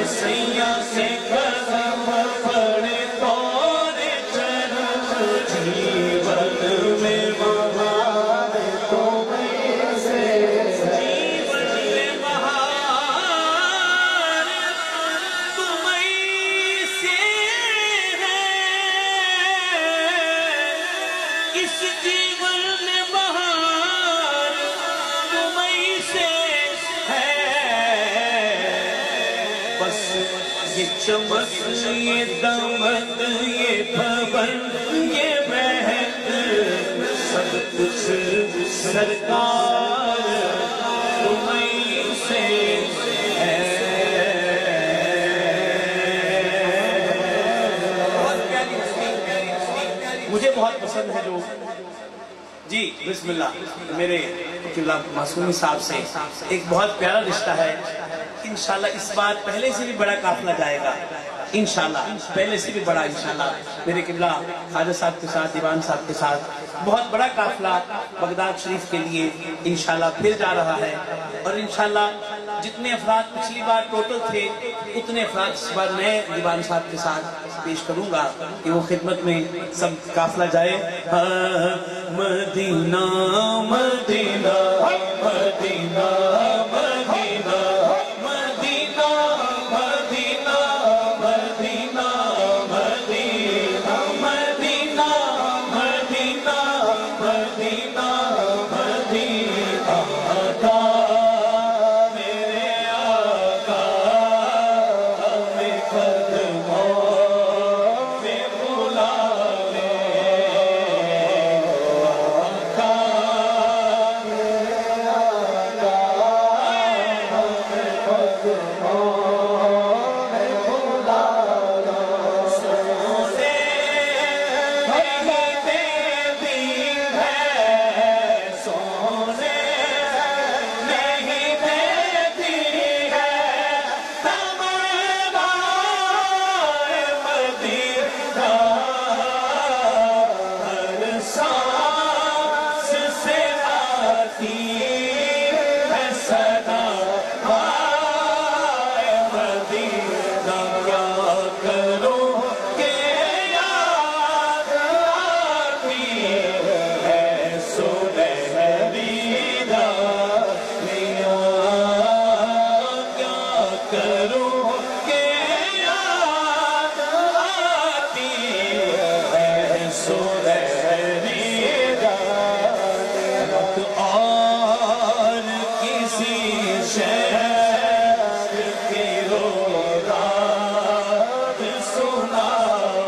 सैया से कदम पड़े तोरे चरण जीवन में बहार तुम्हीं से जीवन में बहार तुम्हीं से है इस जीवन में बहार तुम्हीं से है बस ये चमक ये दमक ये भवन ये महक सब कुछ सरकार तुम्हीं से है। मुझे बहुत पसंद है जो जी बिस्मिल्लाह मेरे किबला मासूमी साहब से एक बहुत प्यारा रिश्ता है। इंशाल्लाह इस बार पहले से भी बड़ा काफिला जाएगा, इंशाल्लाह पहले से भी बड़ा, इंशाल्लाह मेरे किबला ख्वाजा साहब के साथ, दीवान साहब के साथ बहुत बड़ा काफिला बगदाद शरीफ के लिए इंशाल्लाह फिर जा रहा है। और इंशाल्लाह जितने अफराद पिछली बार टोटल थे उतने अफराद इस बार मैं दीवान साहब के साथ पेश करूंगा कि वो खिदमत में सब काफिला जाए। Medina Medina Medina Medina Medina Medina Medina Medina Medina Medina Medina Medina आका मेरे आका हमें कदमों में बुला ले आका मेरे आका हमें कदमों में बुला लो। सोने नहीं देती है सोने नहीं देती है तमन्ना मदीना हर सांस से आती है सदा हाय मदीना क्या करूं कि याद आती है सुनहरी रानियां क्या करूं कि याद आती है सुनहरी रानियां और किसी शहर की रात सुनाओ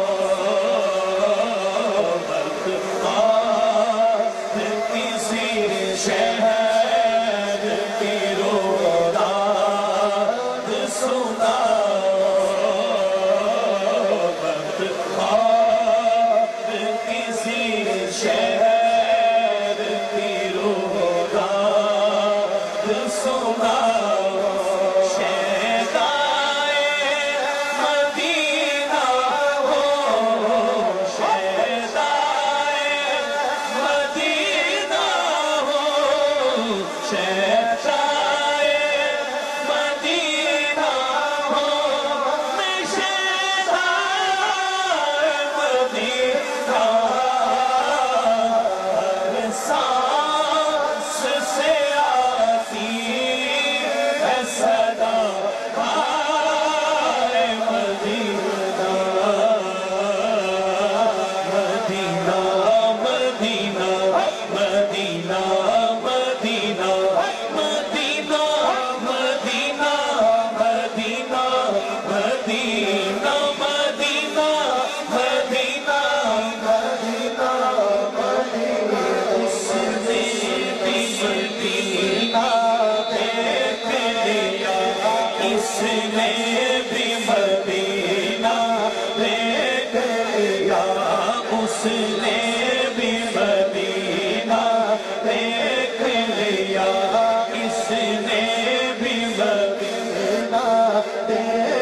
और किसी शहर की रात सुनाओ और किसी शहर की रात सुनाओ। शहदाए मदीना हो शहदाए मदीना हो शहदाए मदीना हो मैं शहदाए मदीना हर सांस से आती है सदा हाय Madina Medina Medina Medina Medina Medina Medina Medina Medina Medina Medina Medina Madina उसने भी मदीना देख लिया इसने भी मदीना देख लिया उसने भी मदीना देख लिया इसने भी मदीना देख